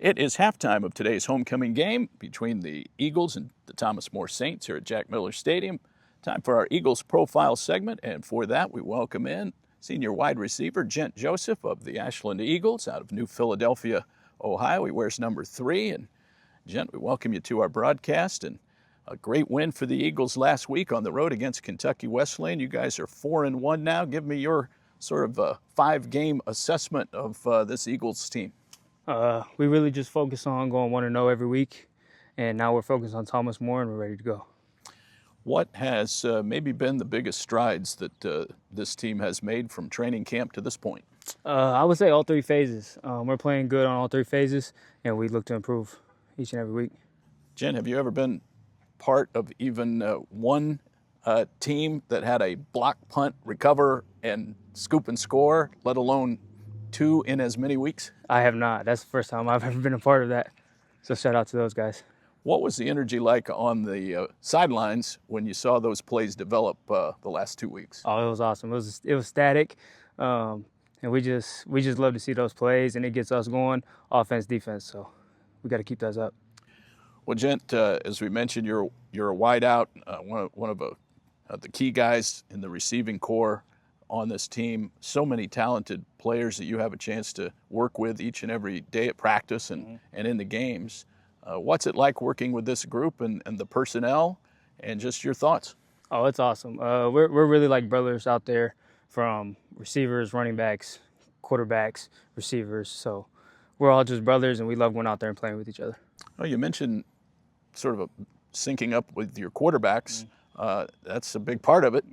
It is halftime of today's homecoming game between the Eagles and the Thomas More Saints here at Jack Miller Stadium. Time for our Eagles profile segment, and for that we welcome in senior wide receiver Jent Joseph of the Ashland Eagles out of New Philadelphia, Ohio. He wears number 3, and Jent, we welcome you to our broadcast. And a great win for the Eagles last week on the road against Kentucky Wesleyan. You guys are 4-1 now. Give me your sort of 5-game assessment of this Eagles team. We really just focus on going 1-0 every week, and now we're focused on Thomas More, and we're ready to go. What has maybe been the biggest strides that this team has made from training camp to this point? I would say all 3 phases. We're playing good on all 3 phases, and we look to improve each and every week. Jen, have you ever been part of even one team that had a block punt, recover, and scoop and score, let alone 2 in as many weeks? I have not. That's the first time I've ever been a part of that. So shout out to those guys. What was the energy like on the sidelines when you saw those plays develop the last 2 weeks? Oh, it was awesome. It was static, and we just love to see those plays, and it gets us going, offense, defense. So we got to keep those up. Well, Jent, as we mentioned, you're a wideout, one of the key guys in the receiving core on this team. So many talented players that you have a chance to work with each and every day at practice and in the games. What's it like working with this group and the personnel, and just your thoughts? Oh, it's awesome. We're really like brothers out there, from receivers, running backs, quarterbacks, receivers. So we're all just brothers, and we love going out there and playing with each other. Oh, you mentioned sort of syncing up with your quarterbacks. That's a big part of it.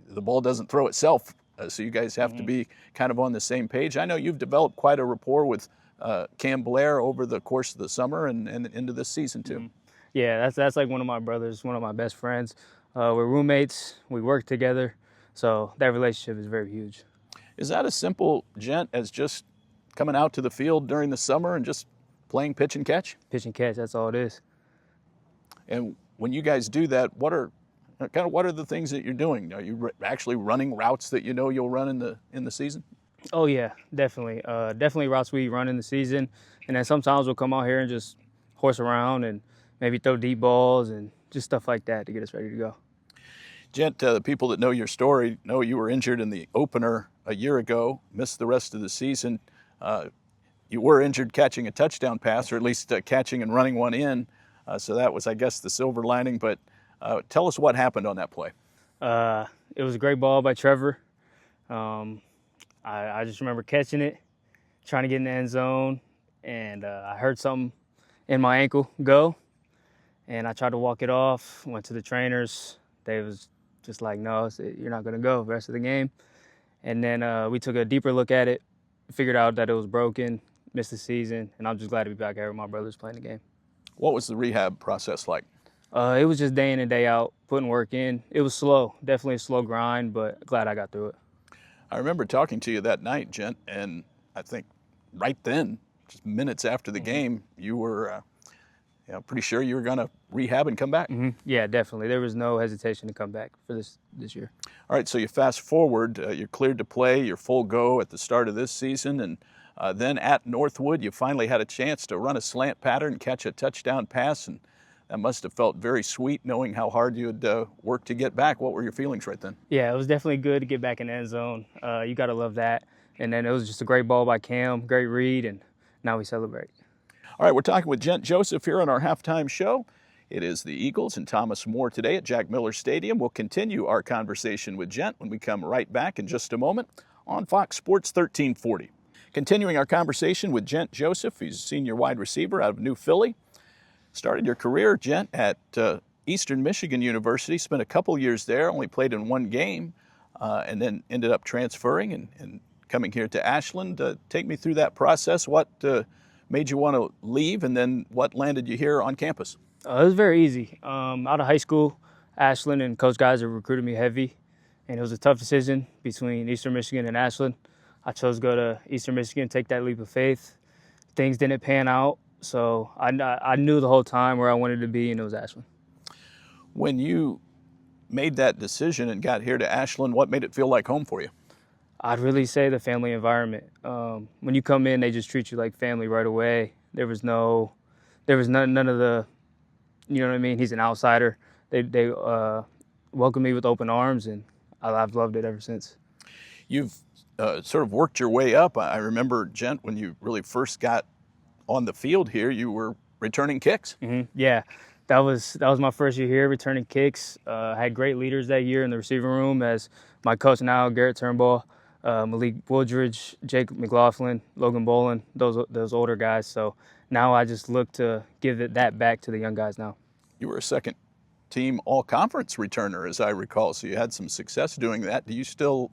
The ball doesn't throw itself, so you guys have to be kind of on the same page. I know you've developed quite a rapport with Cam Blair over the course of the summer and into this season too. Yeah, that's like one of my brothers, one of my best friends. We're roommates. We work together, so that relationship is very huge. Is that as simple, Jent, as just coming out to the field during the summer and just playing pitch and catch? Pitch and catch, that's all it is. And when you guys do that, what are the things that you're doing? Are you actually running routes that you know you'll run in the season? Oh yeah, definitely. Definitely routes we run in the season, and then sometimes we'll come out here and just horse around and maybe throw deep balls and just stuff like that to get us ready to go. Jent, the people that know your story know you were injured in the opener a year ago, missed the rest of the season. You were injured catching a touchdown pass, or at least catching and running one in. So that was, I guess, the silver lining. But tell us what happened on that play. It was a great ball by Trevor. I just remember catching it, trying to get in the end zone, and I heard something in my ankle go, and I tried to walk it off, went to the trainers. They was just like, no, you're not going to go the rest of the game. And then we took a deeper look at it, figured out that it was broken, missed the season, and I'm just glad to be back here with my brothers playing the game. What was the rehab process like? It was just day in and day out, putting work in. It was slow, definitely a slow grind, but glad I got through it. I remember talking to you that night, Jent, and I think right then, just minutes after the game, you were pretty sure you were going to rehab and come back. Yeah, definitely. There was no hesitation to come back for this year. All right, so you fast forward, you're cleared to play, you're full go at the start of this season, and then at Northwood, you finally had a chance to run a slant pattern and catch a touchdown pass, and that must have felt very sweet knowing how hard you had worked to get back. What were your feelings right then? Yeah, it was definitely good to get back in the end zone. You got to love that. And then it was just a great ball by Cam, great read, and now we celebrate. All right, we're talking with Jent Joseph here on our halftime show. It is the Eagles and Thomas More today at Jack Miller Stadium. We'll continue our conversation with Jent when we come right back in just a moment on Fox Sports 1340. Continuing our conversation with Jent Joseph, he's a senior wide receiver out of New Philly. Started your career, Jent, at Eastern Michigan University, spent a couple years there, only played in 1 game, and then ended up transferring and coming here to Ashland. Take me through that process. What made you want to leave, and then what landed you here on campus? It was very easy. Out of high school, Ashland and Coach Geyser recruited me heavy, and it was a tough decision between Eastern Michigan and Ashland. I chose to go to Eastern Michigan, take that leap of faith. Things didn't pan out. So I knew the whole time where I wanted to be, and it was Ashland. When you made that decision and got here to Ashland, what made it feel like home for you? I'd really say the family environment. When you come in, they just treat you like family right away. There was none of the, you know what I mean? He's an outsider. They welcomed me with open arms, and I've loved it ever since. You've sort of worked your way up. I remember, Jent, when you really first got on the field here, you were returning kicks. Yeah, that was my first year here, returning kicks. I had great leaders that year in the receiving room, as my coach now, Garrett Turnbull, Malik Woodridge, Jake McLaughlin, Logan Bolin, those older guys. So now I just look to give that back to the young guys now. You were a second team all-conference returner, as I recall, so you had some success doing that. Do you still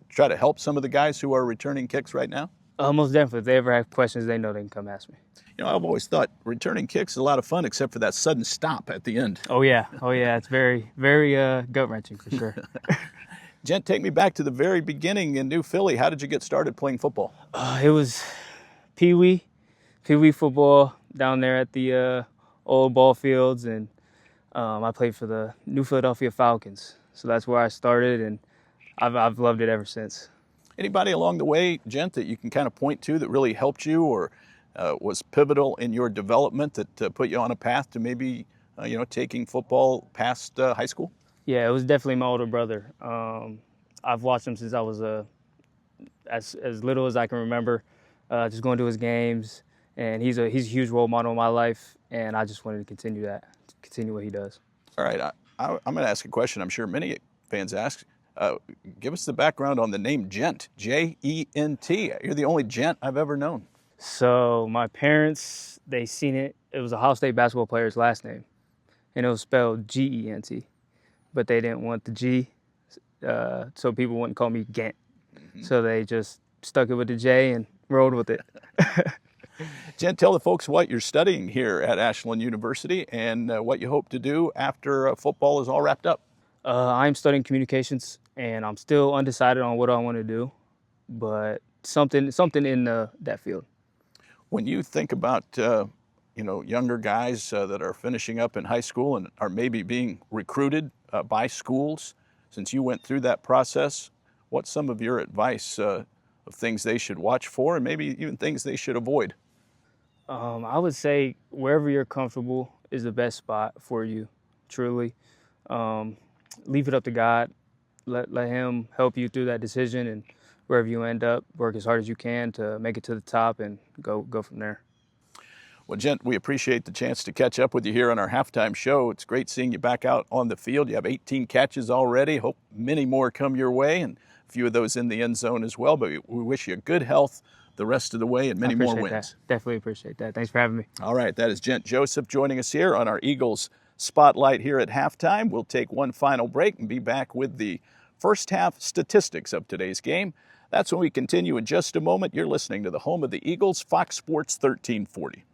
try to help some of the guys who are returning kicks right now? Most definitely. If they ever have questions, they know they can come ask me. You know, I've always thought returning kicks is a lot of fun, except for that sudden stop at the end. Oh yeah. It's very, very gut-wrenching for sure. Jent, take me back to the very beginning in New Philly. How did you get started playing football? It was Pee Wee football down there at the old ball fields, and I played for the New Philadelphia Falcons. So that's where I started, and I've loved it ever since. Anybody along the way, Jent, that you can kind of point to that really helped you or was pivotal in your development that put you on a path to maybe taking football past high school? Yeah, it was definitely my older brother. I've watched him since I was as little as I can remember, just going to his games, and he's a huge role model in my life, and I just wanted to continue what he does. All right, I'm going to ask a question I'm sure many fans ask. Give us the background on the name Jent, J-E-N-T. You're the only Jent I've ever known. So my parents, they seen it. It was a Ohio State basketball player's last name, and it was spelled G-E-N-T, but they didn't want the G, so people wouldn't call me Gant. So they just stuck it with the J and rolled with it. Jent, tell the folks what you're studying here at Ashland University and what you hope to do after football is all wrapped up. I'm studying communications, and I'm still undecided on what I want to do, but something in that field. When you think about younger guys that are finishing up in high school and are maybe being recruited by schools, since you went through that process, what's some of your advice of things they should watch for and maybe even things they should avoid? I would say wherever you're comfortable is the best spot for you, truly. Leave it up to God. Let him help you through that decision, and wherever you end up, work as hard as you can to make it to the top and go from there. Well, Jent, we appreciate the chance to catch up with you here on our halftime show. It's great seeing you back out on the field. You have 18 catches already. Hope many more come your way, and a few of those in the end zone as well. But we wish you good health the rest of the way and many more wins. That. Definitely appreciate that. Thanks for having me. All right, that is Jent Joseph joining us here on our Eagles Spotlight here at halftime. We'll take one final break and be back with the first half statistics of today's game. That's when we continue in just a moment. You're listening to the home of the Eagles, Fox Sports 1340.